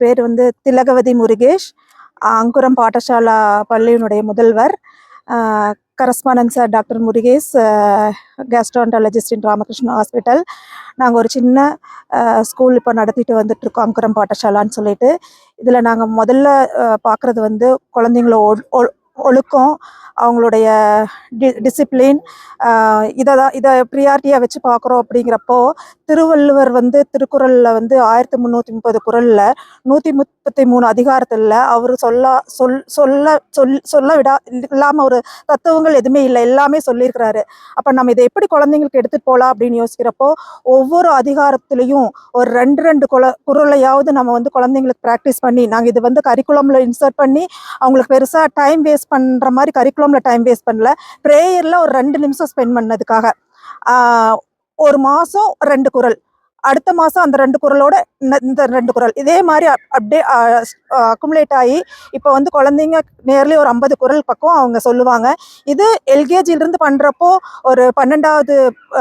பேர் வந்து திலகவதி முருகேஷ். அங்குரம் பாடசாலா பள்ளியினுடைய முதல்வர். Correspondent sir doctor Murugesh, gastroenterologist in Ramakrishna hospital. நாங்கள் ஒரு சின்ன ஸ்கூல் இப்போ நடத்திட்டு வந்துட்டுருக்கோம், அங்குரம் பாடசாலான்னு சொல்லிட்டு. இதில் நாங்கள் முதல்ல பார்க்குறது வந்து குழந்தைங்கள ஒழுக்கம், அவங்களுடைய டிசிப்ளின், இதை ப்ரியாரிட்டியாக வச்சு பார்க்குறோம். அப்படிங்கிறப்போ திருவள்ளுவர் வந்து திருக்குறளில் வந்து 1330 குறளில் 133 அதிகாரத்தில் அவர் சொல்ல இல்லாமல் ஒரு தத்துவங்கள் எதுவுமே இல்லை, எல்லாமே சொல்லியிருக்கிறாரு. அப்போ நம்ம இதை எப்படி குழந்தைங்களுக்கு எடுத்துகிட்டு போகலாம் அப்படின்னு யோசிக்கிறப்போ ஒவ்வொரு அதிகாரத்துலேயும் ஒரு 2 குறளையாவது நம்ம வந்து குழந்தைங்களுக்கு ப்ராக்டிஸ் பண்ணி, நாங்கள் இது வந்து கரிக்குலமில் இன்சர்ட் பண்ணி அவங்களுக்கு பெருசாக டைம் வேஸ்ட் பண்ணுற மாதிரி கரிக்குலமில் டைம் வேஸ்ட் பண்ணல. ப்ரேயரில் ஒரு 2 நிமிஷம் ஸ்பெண்ட் பண்ணதுக்காக ஒரு மாதம் 2 குறள், அடுத்த மாதம் அந்த 2 குறளோட இந்த 2 குறள், இதே மாதிரி அப்படியே அக்குமுலேட் ஆகி இப்போ வந்து குழந்தைங்க நேர்லி ஒரு 50 குறள் பக்கம் அவங்க சொல்லுவாங்க. இது எல்கேஜிலிருந்து பண்ணுறப்போ ஒரு 12வது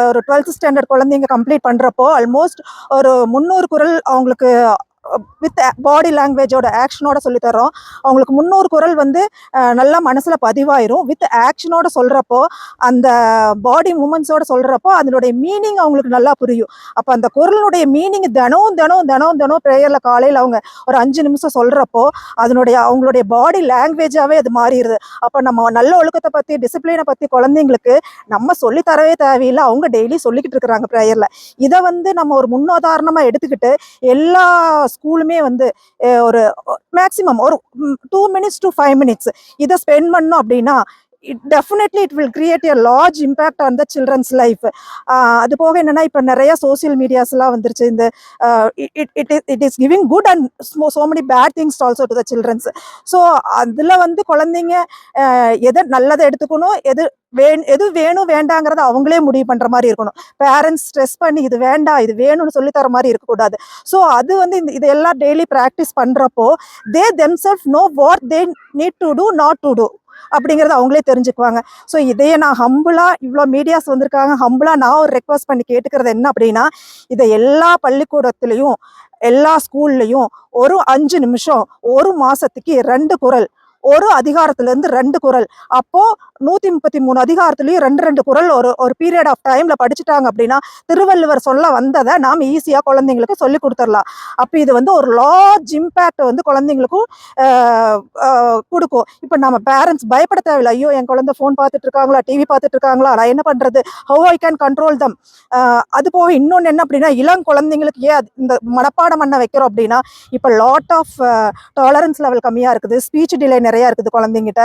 ஒரு 12th ஸ்டாண்டர்ட் குழந்தைங்க கம்ப்ளீட் பண்ணுறப்போ ஆல்மோஸ்ட் ஒரு 300 குறள் அவங்களுக்கு வித் பாடி லாங்குவேஜோட ஆக்ஷனோட சொல்லித்தரோம். அவங்களுக்கு 300 குறள் வந்து நல்லா மனசில் பதிவாயிரும். வித் ஆக்ஷனோட சொல்கிறப்போ, அந்த பாடி மூமெண்ட்ஸோட சொல்கிறப்போ அதனுடைய மீனிங் அவங்களுக்கு நல்லா புரியும். அப்போ அந்த குறளுடைய மீனிங் தினம் ப்ரேயரில் காலையில் அவங்க ஒரு 5 நிமிஷம் சொல்கிறப்போ அவங்களுடைய பாடி லாங்குவேஜாகவே அது மாறிடுது. அப்போ நம்ம நல்ல ஒழுக்கத்தை பற்றி, டிசிப்ளினை பற்றி குழந்தைங்களுக்கு நம்ம சொல்லித்தரவே தேவையில்லை, அவங்க டெய்லி சொல்லிக்கிட்டு இருக்கிறாங்க ப்ரேயரில். இதை வந்து நம்ம ஒரு முன்னுதாரணமாக எடுத்துக்கிட்டு எல்லா ஸ்கூலுமே வந்து ஒரு மேக்ஸிமம் ஒரு 2 minutes to 5 minutes இதை ஸ்பெண்ட் பண்ணோம் அப்படின்னா definitely it will create a large impact on the children's life. அது போக என்னன்னா இப்போ நிறைய சோசியல் மீடியாஸ்லாம் வந்துருச்சு. இந்த it is giving good and so many bad things also to the children's. So அதில் வந்து குழந்தைங்க எதை நல்லதை எடுத்துக்கணும், எது வேணும் வேண்டாங்கிறத அவங்களே முடிவு பண்ணுற மாதிரி இருக்கணும். பேரண்ட்ஸ் ஸ்ட்ரெஸ் பண்ணி இது வேண்டாம் இது வேணும்னு சொல்லித்தர மாதிரி இருக்கக்கூடாது. ஸோ அது வந்து இதெல்லாம் டெய்லி ப்ராக்டிஸ் பண்ணுறப்போ they themselves know what they need to do, not to do அப்படிங்கிறத அவங்களே தெரிஞ்சுக்குவாங்க. ஸோ இதையே நான் ஹம்பிளாக, இவ்வளோ மீடியாஸ் வந்திருக்காங்க, ஹம்பிளாக நான் ஒரு ரெக்வஸ்ட் பண்ணி கேட்டுக்கிறது என்ன அப்படின்னா, இதை எல்லா பள்ளிக்கூடத்துலேயும் எல்லா ஸ்கூல்லையும் ஒரு 5 நிமிஷம் ஒரு மாதத்துக்கு 2 குறள், ஒரு அதிகாரத்திலேருந்து 2 குறள், அப்போது 133 அதிகாரத்துலேயும் 2 குறள் ஒரு பீரியட் ஆஃப் டைமில் படிச்சுட்டாங்க அப்படின்னா திருவள்ளுவர் சொல்ல வந்ததை நாம் ஈஸியாக குழந்தைங்களுக்கு சொல்லி கொடுத்துடலாம். அப்போ இது வந்து ஒரு லார்ஜ் இம்பேக்ட் வந்து குழந்தைங்களுக்கும் கொடுக்கும். இப்போ நம்ம பேரண்ட்ஸ் பயப்பட தேவையில்லை, ஐயோ என் குழந்தை ஃபோன் பார்த்துட்டு இருக்காங்களா, டிவி பார்த்துட்டு இருக்காங்களா, நான் என்ன பண்ணுறது, ஹவ் ஐ கேன் கண்ட்ரோல் தம். அது போக இன்னொன்று என்ன அப்படின்னா, இளம் குழந்தைங்களுக்கு ஏன் இந்த மனப்பாடம் பண்ண வைக்கிறோம் அப்படின்னா, இப்போ லாட் ஆஃப் டாலரன்ஸ் லெவல் கம்மியாக இருக்குது, ஸ்பீச் டிலே நிறையா இருக்குது குழந்தைங்கிட்ட.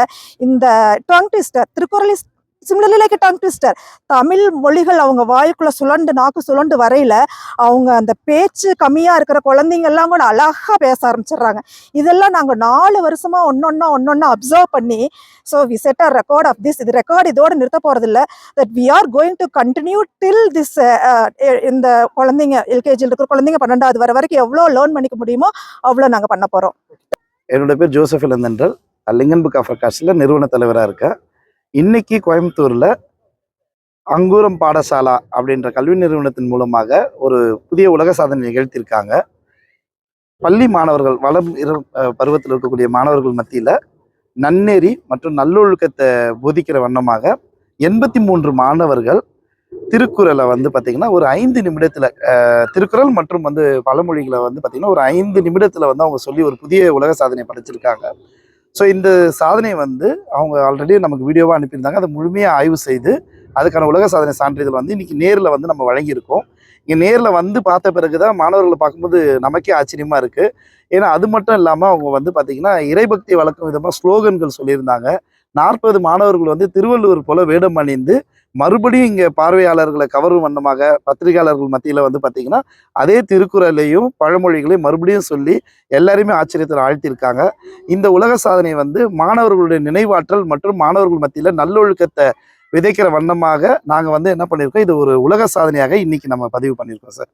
இந்த tongue twister, Thirukkural is similarly like tongue twister. Tamil மொழிகள் அவங்க வாய்க்குள்ள நாக்கு சுழண்டு வரையில அவங்க அந்த பேச்சு கம்மியாக இருக்கிற குழந்தைங்க எல்லாம் கூட அழகாக பேச ஆரம்பிச்சிடுறாங்க. இதெல்லாம் நாங்கள் 4 வருஷமா ஒன்னொன்னா அப்சர்வ் பண்ணி, so we set a record of this. இது ரெக்கார்டு இதோடு நிறுத்த போகிறதில்ல, that we are going to continue till this. இந்த குழந்தைங்க எல்கேஜியில் இருக்கிற குழந்தைங்க 12வது வர வரைக்கும் எவ்வளோ லேர்ன் பண்ணிக்க முடியுமோ அவ்வளோ நாங்கள் பண்ண போகிறோம். என்னோட பேர் ஜோசப் இளந்தென்றல், லிங்கன் புக் ஆஃப் ரெக்கார்ட்ஸில் நிறுவன தலைவராக இருக்கேன். இன்னைக்கு கோயம்புத்தூரில் அங்குரம் பாடசாலா அப்படின்ற கல்வி நிறுவனத்தின் மூலமாக ஒரு புதிய உலக சாதனை நிகழ்த்தியிருக்காங்க. பள்ளி மாணவர்கள், வளம் பருவத்தில் இருக்கக்கூடிய மாணவர்கள் மத்தியில் நன்னெறி மற்றும் நல்லொழுக்கத்தை போதிக்கிற வண்ணமாக 83 மாணவர்கள் திருக்குறளை வந்து பார்த்திங்கன்னா ஒரு 5 நிமிடத்தில், திருக்குறள் மற்றும் வந்து பழமொழிகளை வந்து பார்த்திங்கன்னா ஒரு 5 நிமிடத்தில் வந்து அவங்க சொல்லி ஒரு புதிய உலக சாதனை படைச்சிருக்காங்க. ஸோ இந்த சாதனையை வந்து அவங்க ஆல்ரெடி நமக்கு வீடியோவாக அனுப்பியிருந்தாங்க. அதை முழுமையாக ஆய்வு செய்து அதுக்கான உலக சாதனை சான்றிதழ் வந்து இன்றைக்கி நேரில் வந்து நம்ம வழங்கியிருக்கோம். இங்கே நேரில் வந்து பார்த்த பிறகு தான் மாணவர்களை பார்க்கும்போது நமக்கே ஆச்சரியமாக இருக்குது. ஏன்னா அது மட்டும் இல்லாமல் அவங்க வந்து பார்த்திங்கன்னா இறைபக்தி வளர்க்கும் விதமாக ஸ்லோகன்கள் சொல்லியிருந்தாங்க. 40 மாணவர்கள் வந்து திருவள்ளுவர் போல வேடம் அணிந்து மறுபடியும் இங்கே பார்வையாளர்களை கவரும் வண்ணமாக பத்திரிகையாளர்கள் மத்தியில் வந்து பார்த்திங்கன்னா அதே திருக்குறளையும் பழமொழிகளையும் மறுபடியும் சொல்லி எல்லாரையுமே ஆச்சரியத்தில் ஆழ்த்தியிருக்காங்க. இந்த உலக சாதனை வந்து மாணவர்களுடைய நினைவாற்றல் மற்றும் மாணவர்கள் மத்தியில் நல்லொழுக்கத்தை விதைக்கிற வண்ணமாக நாங்கள் வந்து என்ன பண்ணியிருக்கோம், இது ஒரு உலக சாதனையாக இன்னைக்கு நம்ம பதிவு பண்ணியிருக்கோம் சார்.